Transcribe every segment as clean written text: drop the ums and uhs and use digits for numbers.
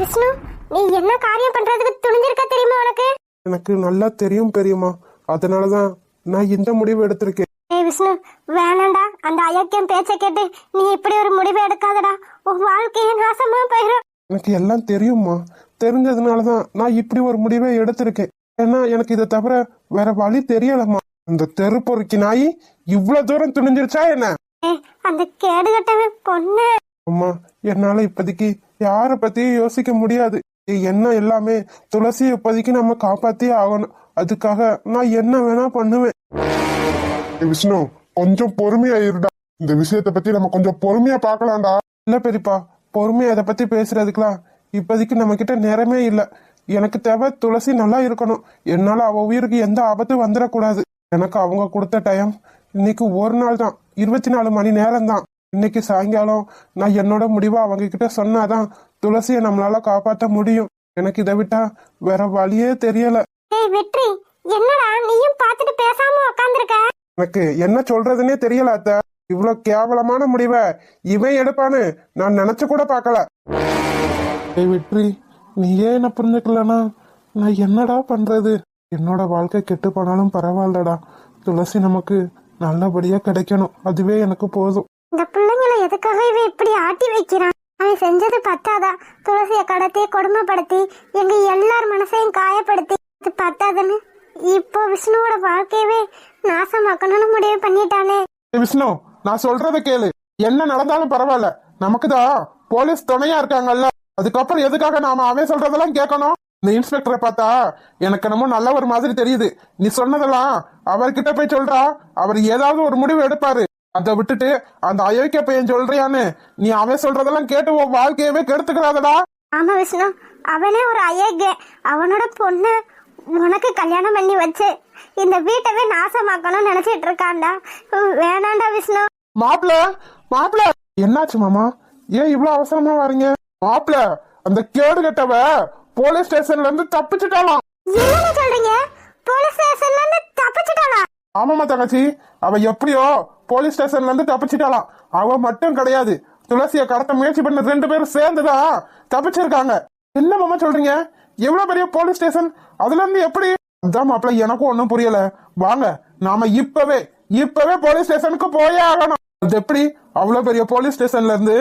விஷ்ணு, நீ என்ன காரியம் பண்றதுக்கு துணிஞ்சிருக்க தெரியுமா உனக்கு? எனக்கு நல்லா தெரியும் பெரியம்மா. அதனாலதான் நான் இந்த முடிவு எடுத்திருக்கேன். ஏய் விஷ்ணு, வேணாண்டா. அந்த அயோக்கியம் பேச்ச கேட்டு நீ இப்படி ஒரு முடிவை எடுக்காதடா. உன் வாழ்க்கையே நாசமா போயிடும். எனக்கு எல்லாம் தெரியும்மா. தெரிஞ்சதுனாலதான் நான் இப்படி ஒரு முடிவை எடுத்திருக்கேன். ஏன்னா எனக்கு இதை தவிர வேற வழி தெரியலம்மா. அந்த தெரு பொறுக்கி நாய் இவ்வளவு தூரம் துணிஞ்சிருச்சா என்ன? அந்த கேடுகட்டவன் பொண்ணு. அம்மா, என்னால இப்போதைக்கு யார பத்தியும் யோசிக்க முடியாது. என்ன எல்லாமே துளசி இப்போதைக்கு நம்ம காப்பாத்தியே ஆகணும். அதுக்காக நான் என்ன வேணா பண்ணுவேன். விஷ்ணு, கொஞ்சம் பொறுமையா இருடா. இந்த விஷயத்த பத்தி நம்ம கொஞ்சம் பொறுமையா பாக்கலாம்டா. இல்ல பெரியப்பா, பொறுமையா இதை பத்தி பேசுறதுக்குலாம் இப்போதைக்கு நம்ம கிட்ட நேரமே இல்ல. எனக்கு தேவை துளசி நல்லா இருக்கணும். என்னால அவ உயிருக்கு எந்த ஆபத்தும் வந்துடக்கூடாது. எனக்கு அவங்க கொடுத்த டைம் இன்னைக்கு ஒரு நாள் தான், 24 மணி நேரம் தான். இன்னைக்கு சாயங்காலம் நான் என்னோட முடிவை அவங்க கிட்ட சொன்னாதான் துளசியை நம்மளால காப்பாற்ற முடியும். எனக்கு இதை விட்டா வேற வழியே தெரியல. வெற்றி, என்னடா நீயும் பார்த்துட்டு பேசாம உட்கார்ந்திருக்க? எனக்கு என்ன சொல்றதுன்னே தெரியல அத்தை. இவ்வளவு கேவலமான முடிவை இவன் எடுப்பான்னு நான் நினைச்சு கூட பார்க்கல. வெற்றி, நீ ஏன் என்ன புரிஞ்சுக்கலனா நான் என்னடா பண்றது? என்னோட வாழ்க்கை கெட்டு போனாலும் பரவாயில்லடா. துளசி நமக்கு நல்லபடியா கிடைக்கணும், அதுவே எனக்கு போதும். இந்த பிள்ளைங்களை எதுக்காக இவன் இப்படி ஆட்டி வைக்கிறான்? அவன் செஞ்சது பத்தாதா? துளசியை கடத்தி கொடுமைப்படுத்தி எங்க எல்லார் மனசையும் காயப்படுத்தி அது பத்தாதுன்னு இப்போ விஷ்ணுவோட வாழ்க்கையவே நாசமாக்கணும்னு முடிவு பண்ணிட்டானே. விஷ்ணு, நான் சொல்றத கேளு. என்ன நடந்தாலும் பரவாயில்ல, நமக்குதான் போலீஸ் துணையா இருக்காங்கல்ல. அதுக்கப்புறம் எதுக்காக நாம அவன் சொல்றதெல்லாம் கேட்கணும்? இந்த இன்ஸ்பெக்டரை பார்த்தா எனக்கு என்னமோ நல்ல ஒரு மாதிரி தெரியுது. நீ சொன்னதெல்லாம் அவர்கிட்ட போய் சொல்றா, அவர் ஏதாவது ஒரு முடிவு எடுப்பாரு. அதை விட்டுட்டு அந்த அயோக்கிய பையன் சொல்றியான்னு நீ அவன் சொல்றதெல்லாம் கேட்டு உன் வாழ்க்கையவே கெடுத்துக்கிறாதடா. ஆமா விஷ்ணு, அவனே ஒரு அயோக்கிய. அவனோட பொண்ணு உனக்கு கல்யாணம் பண்ணி வச்சு இந்த வீட்டவே நாசமாக்கணும்னு நினைச்சிட்டு இருக்கான்டா. வேணாண்டா விஷ்ணு. மாப்பிள, மாப்பிள, என்னாச்சு மாமா? ஏன் இவ்வளவு அவசரமா வரீங்க? மாப்பிள, அந்த கேடு கட்டவ போலீஸ் ஸ்டேஷன்ல இருந்து தப்பிச்சுட்டாலாம். என்ன சொல்றீங்க? போலீஸ் ஸ்டேஷன்ல இருந்து தப்பிச்சுட்டாளா? ஆமாமா தங்கச்சி, அவ எப்படியோ போலீஸ் ஸ்டேஷன்ல இருந்து தப்பிச்சுட்டாலாம். அவ மட்டும் கிடையாது, துளசிய கடத்த முயற்சி பண்ண 2 பேரும் சேர்ந்துதான் தப்பிச்சிருக்காங்க. என்ன மாமா சொல்றீங்க? எவ்வளவு பெரிய போலீஸ் ஸ்டேஷன், அதுல இருந்து எப்படி? அதான் மாப்பிள்ள, எனக்கும் ஒன்னும் புரியல. வாங்க, நாம இப்பவே போலீஸ் ஸ்டேஷனுக்கு போயே ஆகணும். அது எப்படி அவ்வளவு பெரிய போலீஸ் ஸ்டேஷன்ல இருந்து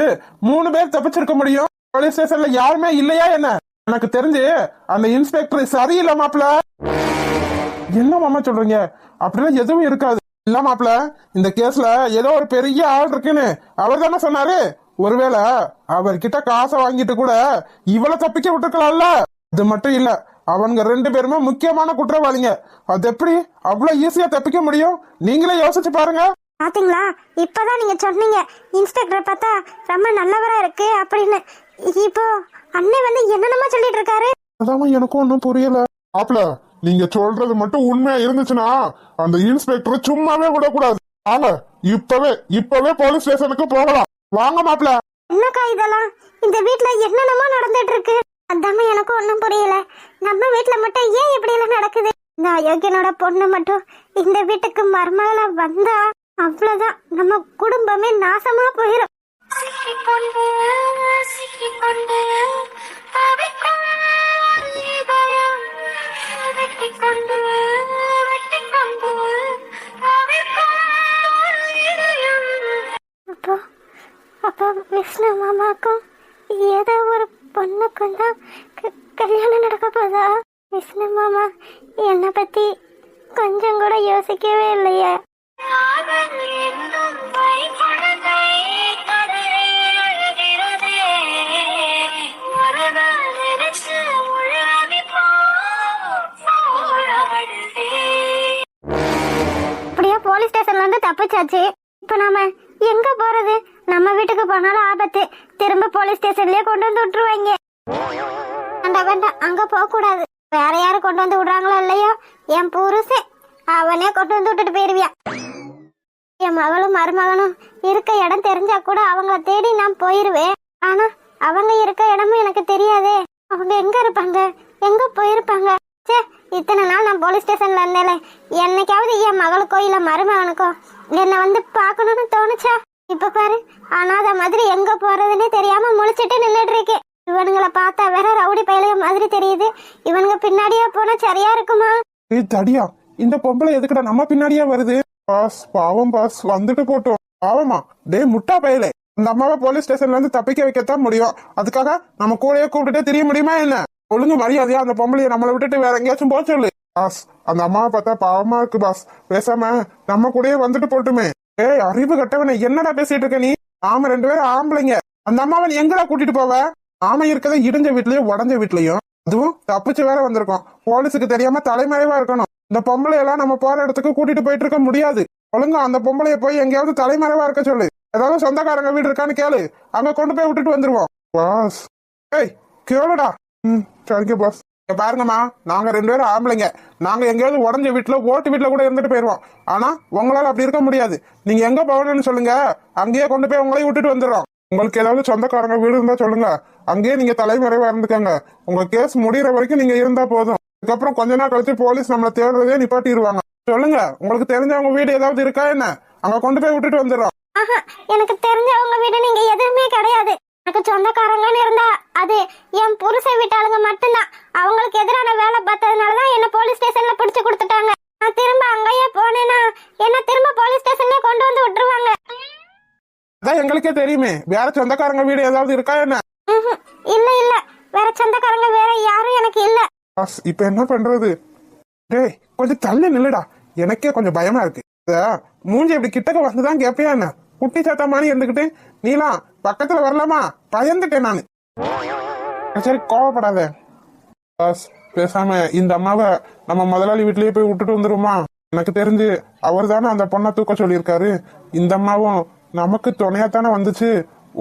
3 பேர் தப்பிச்சிருக்க முடியும்? போலீஸ் ஸ்டேஷன்ல யாருமே இல்லையா என்ன? எனக்கு தெரிஞ்சு அந்த இன்ஸ்பெக்டர் சரியில்லை மாப்பிள்ள. என்ன மாமா சொல்றீங்க? அப்படிலாம் எதுவும் இருக்காது. இல்ல மாப்பிள்ள, இந்த கேஸ்ல ஏதோ ஒரு பெரிய ஆள் இருக்குன்னு அவர் தானே சொன்னாரு. ஒருவேளை அவர்கிட்ட காசை வாங்கிட்டு கூட இவ்வளவு தப்பிக்க விட்டுருக்கலாம்ல. அது மட்டும் இல்ல, அவங்க 2 பேருமே முக்கியமான குற்றவாளிங்க. அது எப்படி அவ்வளவு ஈஸியா தப்பிக்க முடியும்? நீங்களே யோசிச்சு பாருங்க. பாத்தீங்களா, இப்பதான் நீங்க சொன்னீங்க இன்ஸ்பெக்டர் பார்த்தா ரொம்ப நல்லவரா இருக்கு அப்படின்னு. இப்போ அண்ணன் வந்து என்னென்னமா சொல்லிட்டு இருக்காரு. அதான் எனக்கும் ஒன்னும் புரியல. மாப்பிள்ள, நீங்க சொல்றது மட்டும் உண்மையா இருந்துச்சுன்னா அந்த இன்ஸ்பெக்டர் சும்மாவே விடக்கூடாது. வாங்க, இப்பவே போலீஸ் ஸ்டேஷனுக்கு போகலாம். வாங்க மாப்பிள்ள. என்னக்கா இதெல்லாம்? இந்த வீட்டுல என்னென்னமா நடந்துட்டு இருக்கு? அதாம எனக்கும் ஒன்னும் புரியல. நம்ம வீட்டுல மட்டும் ஏன் இப்படி எல்லாம் நடக்குது? இந்த அயோக்கியனோட பொண்ணு மட்டும் இந்த வீட்டுக்கு மருமகளா வந்தா அவ்வளவுதான், நம்ம குடும்பமே நாசமா போயிடும். அப்போ விஷ்ணு மாமாக்கும் ஏதோ ஒரு பொண்ணுக்கும் தான் கல்யாணம் நடக்க போதா? விஷ்ணு மாமா என்னை பத்தி கொஞ்சம் கூட யோசிக்கவே இல்லையே. அப்படியே போலீஸ் ஸ்டேஷன்ல இருந்து தப்பிச்சாச்சு. இப்ப நாம எங்க போறது? நம்ம வீட்டுக்கு போனாலும் ஆபத்து. திரும்ப போலீஸ் ஸ்டேஷன்லயே கொண்டு வந்து விட்டுருவாங்க. வேண்டாம், அங்க போக கூடாது. வேற யாரும் கொண்டு வந்து விடுறாங்களோ இல்லையோ, என் புருஷன் அவனே கொண்டு வந்து விட்டுட்டு போயிருவியா. என் மகளும் மருமகனும் இருக்க இடம் தெரிஞ்சா கூட அவங்கள தேடி நான் போயிருவேன். ஆனா அவங்க இருக்க இடமும் எனக்கு தெரியாதே. அவங்க எங்க இருப்பாங்க, எங்க போயிருப்பாங்க? சே, இத்தனை நாள் நான் போலீஸ் ஸ்டேஷன்ல இருந்தேல, என்னைக்காவது என் மகளுக்கோ இல்ல மருமகனுக்கோ என்ன வந்து பாக்கணும்னு தோணுச்சா? இப்ப பாரு, அனாதை மாதிரி எங்க போறதுன்னே தெரியாம முழிச்சிட்டு நின்னுட்டு இருக்கேன். இவனுங்களை பார்த்தா வேற ரவுடி பயலுக மாதிரி தெரியுது. இவனுங்க பின்னாடியே போனா சரியா இருக்குமா? ஏய் தடியா, இந்த பொம்பளை எதுக்குடா நம்ம பின்னாடியே வருது? பாஸ் பாவம் பாஸ், வந்துட்டு போட்டோம். பாவமா டேய் முட்டா பயலே, இந்த அம்மாவை போலீஸ் ஸ்டேஷன்ல இருந்து தப்பிக்க வைக்கத்தான் முடியும். அதுக்காக நம்ம கூடயே கூப்பிட்டுட்டே தெரிய முடியுமா என்ன? ஒழுங்கு மரியாதையா அந்த பொம்பளைய நம்மளை விட்டுட்டு வேற எங்கேயாச்சும் போக சொல்லு. பாஸ் அந்த அம்மாவை பார்த்தா பாவமா இருக்கு பாஸ், பேசாம நம்ம கூடயே வந்துட்டு போட்டுமே. ஏய் அறிவு கட்டவனே, என்னடா பேசிட்டு இருக்க நீ? நாம 2 பேரும் ஆம்பளைங்க, அந்த அம்மாவை நீ எங்கடா கூட்டிட்டு போவ? நாம இருக்கத இடிஞ்ச வீட்லயும் உடஞ்ச வீட்லயும், அதுவும் தப்பிச்சு வேற வந்திருக்கோம். போலீஸுக்கு தெரியாம தலைமறைவா இருக்கணும். இந்த பொம்பளை எல்லாம் நம்ம போற இடத்துக்கு கூட்டிட்டு போயிட்டு இருக்க முடியாது. ஒழுங்கா அந்த பொம்பளைய போய் எங்கேயாவது தலைமறைவா இருக்க சொல்லு. ஏதாவது சொந்தக்காரங்க வீடு இருக்கான்னு கேளு, அங்க கொண்டு போய் விட்டுட்டு வந்துருவோம். பாஸ் ஏய் கேளுடா. சரிங்க பாஸ். பாருங்கம்மா, நாங்க 2 பேரும் ஆம்பளைங்க, நாங்க எங்கேயாவது உடஞ்ச வீட்டுல ஓட்டு வீட்டுல கூட இருந்துட்டு போயிருவோம். ஆனா உங்களால அப்படி இருக்க முடியாது. நீங்க எங்க போகணும்னு சொல்லுங்க, அங்கேயே கொண்டு போய் உங்களையும் விட்டுட்டு வந்துடுறோம். உங்களுக்கு ஏதாவது சொந்தக்காரங்க வீடு இருந்தா சொல்லுங்க, அங்கேயே நீங்க தலைமறைவா இருந்துக்கங்க. உங்க கேஸ் முடியற வரைக்கும் நீங்க இருந்தா போதும். அதுக்கப்புறம் கொஞ்ச நாள் கழிச்சு போலீஸ் நம்மளை தேடுறதே நிப்பாட்டிடுவாங்க. சொல்லுங்க, உங்களுக்கு தெரிஞ்சவங்க வீடு ஏதாவது இருக்கா என்ன? அங்க கொண்டு போய் விட்டுட்டு வந்துடுறோம். எனக்கு தெரிஞ்சவங்க வீடு நீங்க எதுவுமே கிடையாது. எனக்கு சொந்தக்காரங்கன்னு இருந்தா அது என் புருஷ வீட்டாளுங்க மட்டும்தான். அவங்களுக்கு எதிரான வேலை பார்த்ததுனாலதான் என்ன போலீஸ் ஸ்டேஷன்ல பிடிச்சு கொடுத்துட்டாங்க. நான் திரும்ப அங்கேயே போனேன்னா என்ன திரும்ப போலீஸ் ஸ்டேஷன்ல கொண்டு வந்து விட்டுருவாங்க. அதான் எங்களுக்கே தெரியுமே, வேற சொந்தக்காரங்க வீடு ஏதாவது இருக்கா என்ன? இல்ல இல்ல, வேற சொந்தக்காரங்க வேற யாரும் எனக்கு இல்ல. இப்ப என்ன பண்றது? டேய் கொஞ்சம் தள்ளி நில்லுடா, எனக்கே கொஞ்சம் பயமா இருக்கு. மூஞ்சி இப்படி கிட்டக்க வந்துதான் கேப்பியா என்ன? குட்டி சாத்தா மாதிரி இருந்துகிட்டு நீலாம் பக்கத்துல வரலாமா? பயந்துட்டேன் நானு. சரி கோவப்படாத பாஸ், பேசாம இந்த அம்மாவை நம்ம முதலாளி வீட்லயே போய் விட்டுட்டு வந்துருமா? எனக்கு தெரிஞ்சு அவர் தானே அந்த பொண்ணை தூக்க சொல்லியிருக்காரு. இந்த அம்மாவும் நமக்கு துணையாத்தானே வந்துச்சு.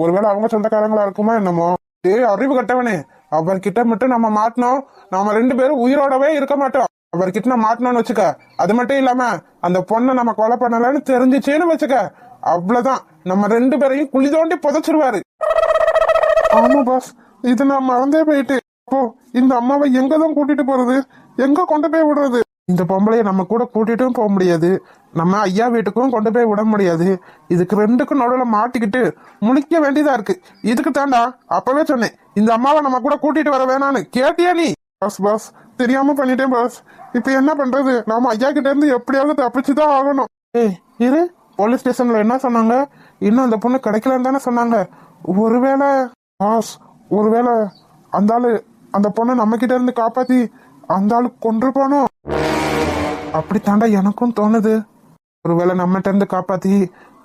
ஒருவேளை அவங்க சொந்தக்காரங்களா இருக்குமா என்னமோ? டேய் அறிவு கட்டவனே, அவர்கிட்ட மட்டும் நம்ம மாட்டினோம், நாம 2 பேரும் உயிரோடவே இருக்க மாட்டோம். அவர்கிட்ட நான் மாட்டணும்னு வச்சுக்க. அது மட்டும் இல்லாம அந்த பொண்ணை நம்ம கொலை பண்ணலன்னு தெரிஞ்சிச்சேன்னு வச்சுக்க, அவ்வளவுதான், நம்ம 2 பேரையும் குழி தோண்டி புதைச்சிருவாரு. ஆமா பாஸ், இது நான் மறந்தே போயிட்டு. அப்போ இந்த அம்மாவை எங்கதான் கூட்டிட்டு போறது? எங்க கொண்டு போய் விடுறது? இந்த பொம்பளைய நம்ம கூட கூட்டிட்டும் போக முடியாது, நம்ம ஐயா வீட்டுக்கும் கொண்டு போய் விட முடியாது. இதுக்கு 2க்கும் நடுவில் மாட்டிக்கிட்டு முழிக்க வேண்டியதா இருக்கு. இதுக்கு தாண்டா அப்பவே சொன்னேன், இந்த அம்மாவை நம்ம கூட கூட்டிட்டு வர வேணான்னு. கேட்டியா நீ? பாஸ் பாஸ் தெரியாம பண்ணிட்டேன் பாஸ். இப்ப என்ன பண்றது? நாம ஐயா கிட்ட இருந்து எப்படியாவது தப்பிச்சுதான் ஆகணும். ஏய் இரு, போலீஸ் ஸ்டேஷன்ல என்ன சொன்னாங்க? இன்னும் அந்த பொண்ணு கிடைக்கலன்னு தானே சொன்னாங்க. ஒருவேளை பாஸ், ஒருவேளை அந்த ஆளு அந்த பொண்ணை நம்ம கிட்ட இருந்து காப்பாத்தி அந்த ஆளு கொன்று போனோம். அப்படித்தாண்டா எனக்கும் தோணுது. ஒருவேளை நம்மகிட்ட இருந்து காப்பாத்தி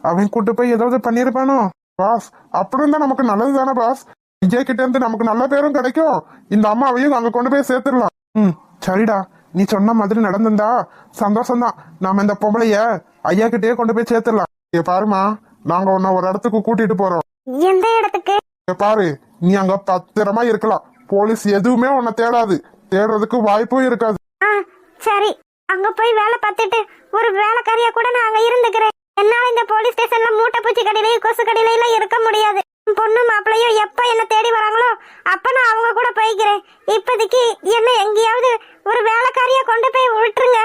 அவன் கூட்டு போய் ஏதாவது பண்ணிருப்பானோ பாஸ். அப்படி இருந்தா நமக்கு நல்லது தானே பாஸ். விஜய் கிட்ட இருந்து நமக்கு நல்ல பேரும் கிடைக்கும், இந்த அம்மாவையும் அங்க கொண்டு போய் சேர்த்துடலாம். சரிடா, நீ சொன்ன மாதிரி நடந்திருந்தா சந்தோஷம்தான். நாம இந்த பொம்பளைய ஐயா கிட்டயே கொண்டு போய் சேர்த்துடலாம். பாருமா, நாங்க உன்ன ஒரு இடத்துக்கு கூட்டிட்டு போறோம். எந்த இடத்துக்கு? பாரு, நீ அங்க பத்திரமா இருக்கலாம். போலீஸ் எதுவுமே உன்னை தேடாது, தேடுறதுக்கு வாய்ப்பும் இருக்காது. சரி, அங்க போய் வேலை பார்த்துட்டு ஒரு வேலைக்காரியா கூட நான் அங்க இருந்துக்கிறேன். என்னால இந்த போலீஸ் ஸ்டேஷன்ல மூட்டை பூச்சி கடையிலையும் கொசு கடையிலையும் இருக்க முடியாது. பொண்ணு மாப்பிள்ளையும் எப்ப என்ன தேடி வராங்களோ அப்ப நான் அவங்க கூட போய்க்கிறேன். இப்போதைக்கு என்ன எங்கேயாவது ஒரு வேலைக்காரியா கொண்டு போய் விட்டுருங்க.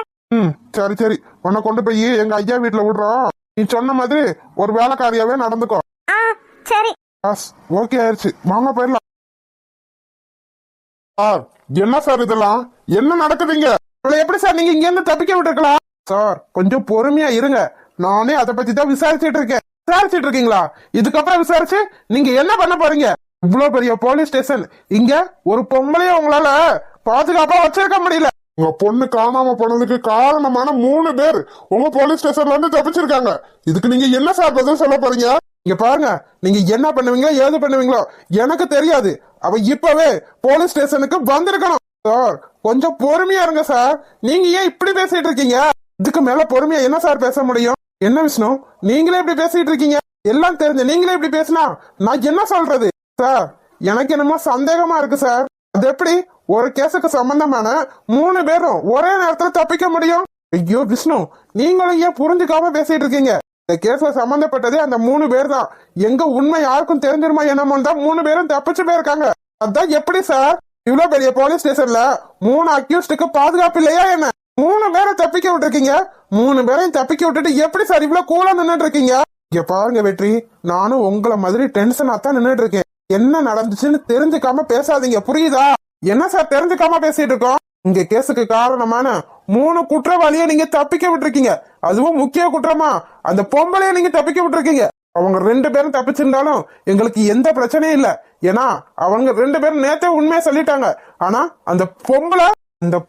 சரி சரி, உன்னை கொண்டு போய் எங்க ஐயா வீட்டுல விடுறோம். நீ சொன்ன மாதிரி ஒரு வேலைக்காரியாவே நடந்துக்கோ. சரி ஓகே ஆயிடுச்சு, வாங்க போயிடலாம். சார் என்ன சார் இதெல்லாம்? என்ன நடக்குதுங்க? எப்படி சார் நீங்க இங்க இருந்து தப்பிக்க விட்டுருக்கலாம்? சார் கொஞ்சம் பொறுமையா இருங்க, நானே அதை பத்தி தான் விசாரிச்சுட்டு இருக்கேன். விசாரிச்சுட்டு இருக்கீங்களா? இதுக்கப்புறம் விசாரிச்சு நீங்க என்ன பண்ண போறீங்க? இவ்வளவு பெரிய போலீஸ் ஸ்டேஷன், இங்க ஒரு பொம்பளைய உங்களால பாதுகாப்பா வச்சிருக்க முடியல. உங்க பொண்ணு காணாம போனதுக்கு காரணமான 3 பேர் உங்க போலீஸ் ஸ்டேஷன்ல இருந்து தப்பிச்சிருக்காங்க. இதுக்கு நீங்க என்ன சார் பதில் சொல்ல போறீங்க? இங்க பாருங்க, நீங்க என்ன பண்ணுவீங்களோ ஏது பண்ணுவீங்களோ எனக்கு தெரியாது. அவ இப்பவே போலீஸ் ஸ்டேஷனுக்கு வந்திருக்கணும். சார் கொஞ்சம் பொறுமையா இருங்க சார். நீங்க ஏன் இப்படி பேசிட்டு இருக்கீங்க? இதுக்கு மேல பொறுமையா என்ன சார் பேச முடியும்? என்ன விஷ்ணு, நீங்களே இப்படி பேசிட்டு இருக்கீங்க? எல்லாம் தெரிஞ்ச நீங்களே இப்படி பேசினா நான் என்ன சொல்றது? சார் எனக்கு என்னமோ சந்தேகமா இருக்கு சார். அது எப்படி ஒரு கேஸுக்கு சம்பந்தமான 3 பேரும் ஒரே நேரத்துல தப்பிக்க முடியும்? ஐயோ விஷ்ணு, நீங்களும் ஏன் புரிஞ்சுக்காம பேசிட்டு இருக்கீங்க? இந்த கேஸ்ல சம்பந்தப்பட்டதே அந்த 3 பேர் தான். எங்க உண்மை யாருக்கும் தெரிஞ்சிருமா என்னமோ தான் 3 பேரும் தப்பிச்சு போயிருக்காங்க. அதான் எப்படி சார்? இவ்வளவு பெரிய போலீஸ் ஸ்டேஷன்ல 3 அக்யூஸ்டுக்கு பாதுகாப்பு இல்லையா என்ன? 3 பேரை தப்பிக்க விட்டுருக்கீங்க. 3 பேரையும் தப்பிக்க விட்டுட்டு எப்படி சார் இவ்வளவு கூலா நின்னுட்டு இருக்கீங்க? இங்க பாருங்க வெற்றி, நானும் உங்களை மாதிரி டென்ஷனா தான் நின்னுட்டு இருக்கேன். என்ன நடந்துச்சுன்னு தெரிஞ்சுக்காம பேசாதீங்க, புரியுதா? என்ன சார் தெரிஞ்சுக்காம பேசிட்டு இருக்கோம்? இங்க கேஸுக்கு காரணமான 3 குற்றவாளியை நீங்க தப்பிக்க விட்டுருக்கீங்க. அதுவும் முக்கிய குற்றமா அந்த பொம்பளைய நீங்க தப்பிக்க விட்டுருக்கீங்க. அவங்க 2 பேரும் தப்பிச்சிருந்தாலும் எங்களுக்கு எந்த பிரச்சனையும் இல்ல. ஏன்னா அவங்க 2 பேரும் நேத்தே உண்மையை சொல்லிட்டாங்க. ஆனா அந்த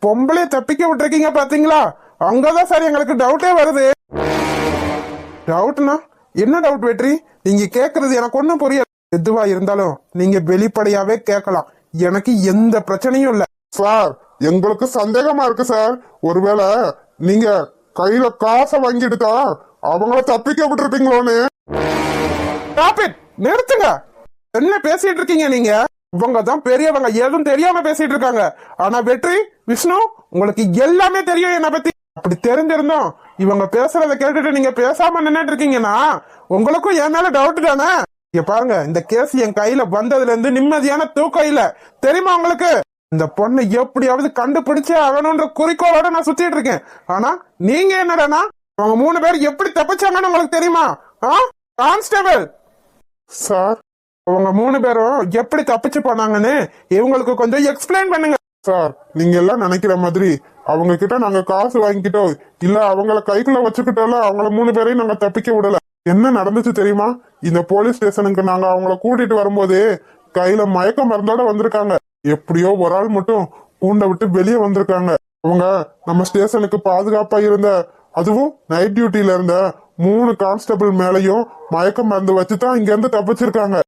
பொம்பளைய தப்பிக்க விட்டுருக்கீங்க பாத்தீங்களா? அங்கதான் சார் எங்களுக்கு டவுட்டே வருது. டவுட்னா என்ன டவுட் வெற்றி? நீங்க கேக்குறது எனக்கு ஒண்ணும் புரியல. எதுவா இருந்தாலும் நீங்க வெளிப்படையாவே கேட்கலாம், எனக்கு எந்த பிரச்சனையும் இல்ல. சார், எங்களுக்கு சந்தேகமா இருக்கு சார். ஒருவேளை நீங்க கையில காசை வாங்கிடுதா அவங்கள தப்பிக்க விட்டுருப்பீங்களோன்னு. நிறுத்துங்க. என்ன பேசிட்டு இருக்கீங்க நீங்க? இவங்க தான் பெரியவங்க, எதுவும் தெரியாம பேசிட்டு இருக்காங்க. ஆனா வெற்றி, விஷ்ணு, உங்களுக்கு எல்லாமே தெரியும் என்ன பத்தி. அப்படி தெரிஞ்சிருந்தோம் இவங்க பேசுறத கேட்டுட்டு நீங்க பேசாம நின்னுட்டு இருக்கீங்கன்னா உங்களுக்கும் என் மேல டவுட் தானே? இங்க பாருங்க, இந்த கேஸ் என் கையில வந்ததுல இருந்து நிம்மதியான தூக்கம் இல்ல, தெரியுமா உங்களுக்கு? இந்த பொண்ணை எப்படியாவது கண்டுபிடிச்சே ஆகணும்ன்ற குறிக்கோளோட நான் சுத்திட்டு இருக்கேன். ஆனா நீங்க என்னடா, அவங்க 3 பேர் எப்படி தப்பிச்சாங்கன்னு உங்களுக்கு தெரியுமா? கான்ஸ்டபிள் சார், அவங்க 3 பேரும் எப்படி தப்பிச்சு போனாங்கன்னு இவங்களுக்கு கொஞ்சம் எக்ஸ்பிளைன் பண்ணுங்க. சார், நீங்க எல்லாம் நினைக்கிற மாதிரி அவங்க கிட்ட நாங்க காசு வாங்கிக்கிட்டோம் இல்ல அவங்கள கைக்குள்ள வச்சுக்கிட்டோம், அவங்கள 3 பேரையும் நாங்க தப்பிக்க விடல. என்ன நடந்துச்சு தெரியுமா? இந்த போலீஸ் ஸ்டேஷனுக்கு நாங்க அவங்கள கூட்டிட்டு வரும்போது கையில மயக்க மருந்தோட வந்திருக்காங்க. எப்படியோ ஒரு ஆள் மட்டும் கூண்டை விட்டு வெளியே வந்திருக்காங்க. அவங்க நம்ம ஸ்டேஷனுக்கு பாதுகாப்பா இருந்த, அதுவும் நைட் டியூட்டில இருந்த 3 கான்ஸ்டபிள் மேலையும் மயக்க மருந்து வச்சுதான் இங்க இருந்து தப்பிச்சிருக்காங்க.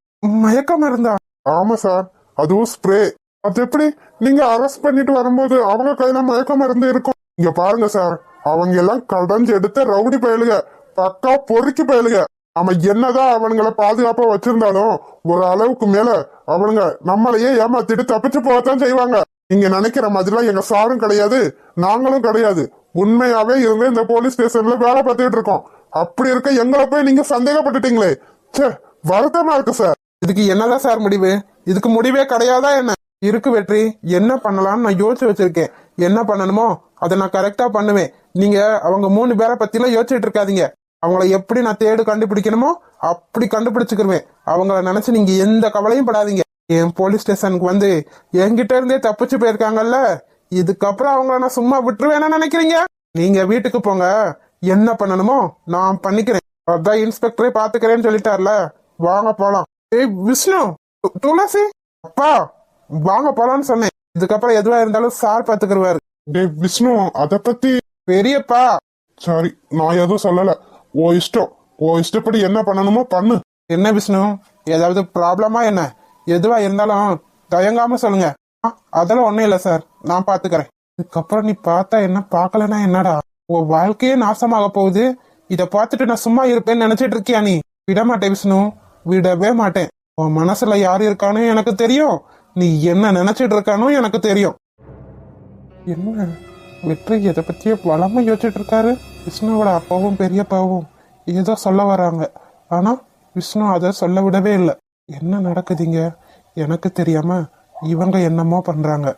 மயக்க மருந்தா? ஆமா சார், அதுவும் ஸ்ப்ரே. அது எப்படி நீங்க அரெஸ்ட் பண்ணிட்டு வரும்போது அவங்க கையில மயக்க மருந்து இருக்கும்? இங்க பாருங்க சார், அவங்க எல்லாம் கடைஞ்சு எடுத்த ரவுடி பயலுக, பக்கா பொறுக்கி பயலுக. நம்ம என்னதான் அவனுங்களை பாதுகாப்பா வச்சிருந்தாலும் ஒரு அளவுக்கு மேல அவனுங்க நம்மளையே ஏமாத்திட்டு தப்பிச்சு போகத்தான் செய்வாங்க. நீங்க நினைக்கிற மாதிரிலாம் எங்க சாரும் கிடையாது, நாங்களும் கிடையாது. உண்மையாவே இருந்து இந்த போலீஸ் ஸ்டேஷன்ல வேலை பார்த்துட்டு இருக்கோம். அப்படி இருக்க எங்களை போய் நீங்க சந்தேகப்பட்டுட்டீங்களே, சே, வருத்தமா இருக்கு சார். இதுக்கு என்னதான் சார் முடிவு? இதுக்கு முடிவே கிடையாதா என்ன? இருக்கு வெற்றி, என்ன பண்ணலாம்னு நான் யோசிச்சு வச்சிருக்கேன். என்ன பண்ணணுமோ அதை நான் கரெக்டா பண்ணுவேன். நீங்க அவங்க 3 பேரை பத்திலாம் யோசிச்சுட்டு இருக்காதீங்க. அவங்கள எப்படி நான் தேடு கண்டுபிடிக்கணுமோ அப்படி கண்டுபிடிச்சுக்கிருவேன். அவங்கள நினைச்சு நீங்க எந்த கவலையும் படாதீங்க. என் போலீஸ் ஸ்டேஷனுக்கு வந்து என்கிட்ட இருந்தே தப்பிச்சு போயிருக்காங்கல்ல, இதுக்கப்புறம் அவங்கள நான் சும்மா விட்டுருவேன்னு நினைக்கிறீங்க? நீங்க வீட்டுக்கு போங்க, என்ன பண்ணணுமோ நான் பண்ணிக்கிறேன். அதான் இன்ஸ்பெக்டரே பாத்துக்கிறேன்னு சொல்லிட்டார்ல, வாங்க போலாம். ஏய் விஷ்ணு, துளசி, அப்பா வாங்க போலான்னு சொன்னேன். இதுக்கப்புறம் எதுவா இருந்தாலும் சார் பாத்துக்கிருவாரு. டே விஷ்ணு, அத பத்தி பெரியப்பா. சாரி, நான் எதுவும் சொல்லல. ஓ இஷ்டம், ஓ இஷ்டப்படி என்ன பண்ணணுமோ பண்ணு. என்ன விஷ்ணு, ஏதாவது ப்ராப்ளமா என்ன? எதுவா இருந்தாலும் தயங்காம சொல்லுங்க. அதெல்லாம் ஒண்ணும் இல்ல சார், நான் பாத்துக்கிறேன். இதுக்கப்புறம் நீ பார்த்தா என்ன, பாக்கலன்னா என்னடா? உன் வாழ்க்கையே நாசமாக போகுது. இத பார்த்துட்டு நான் சும்மா இருப்பேன்னு நினைச்சிட்டு இருக்கியா நீ? விட மாட்டேன் விஷ்ணு, விடவே மாட்டேன். உன் மனசுல யாரு இருக்கானு எனக்கு தெரியும், நீ என்ன நினைச்சிட்டு இருக்கானோ எனக்கு தெரியும். என்ன வெற்றி எதை பத்தியே வளமா யோசிச்சுட்டு இருக்காரு? விஷ்ணுவோட அப்பாவும் பெரியப்பாவும் ஏதோ சொல்ல வராங்க, ஆனா விஷ்ணு அதை சொல்ல விடவே இல்லை. என்ன நடக்குதுங்க எனக்கு தெரியாம இவங்க என்னமோ பண்றாங்க.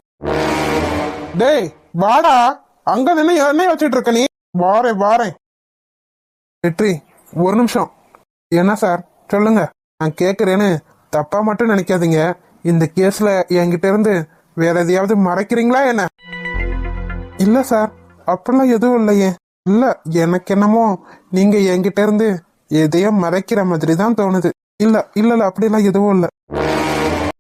டேய் வாடா, அங்க நின்று என்ன யோசிச்சுட்டு இருக்க நீ? வாரேன் வாரேன். வெற்றி ஒரு நிமிஷம். என்ன சார் சொல்லுங்க. நான் கேக்குறேன்னு தப்பா மட்டும் நினைக்காதீங்க. இந்த கேஸ்ல என்கிட்ட இருந்து வேற எதையாவது மறைக்கிறீங்களா என்ன? இல்ல சார், அப்படிலாம் எதுவும் இல்லையே. இல்ல, எனக்கு என்னமோ நீங்க என்கிட்ட இருந்து எதையும் மறைக்கிற மாதிரி தான் தோணுது. இல்ல இல்ல அப்படிலாம் எதுவும் இல்ல.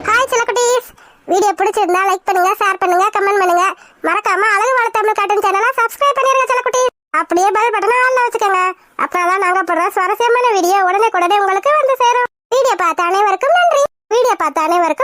ஹாய் செல்லக்குட்டீஸ், வீடியோ பிடிச்சிருந்தா லைக் பண்ணுங்க, ஷேர் பண்ணுங்க, கமெண்ட் பண்ணுங்க. மறக்காம அழகு வாழ தமிழ் கார்ட்டூன் சேனலை சப்ஸ்கிரைப் பண்ணிருங்க செல்லக்குட்டீஸ். அப்படியே பெல் பட்டனை ஆன்ல வச்சுக்கோங்க. அப்பதான் நாங்க போடுற சுவாரஸ்யமான வீடியோ உடனே உங்களுக்கு வந்து சேரும். வீடியோ பார்த்த அனைவருக்கும் நன்றி. வீடியோ பார்த்த அனைவருக்கும்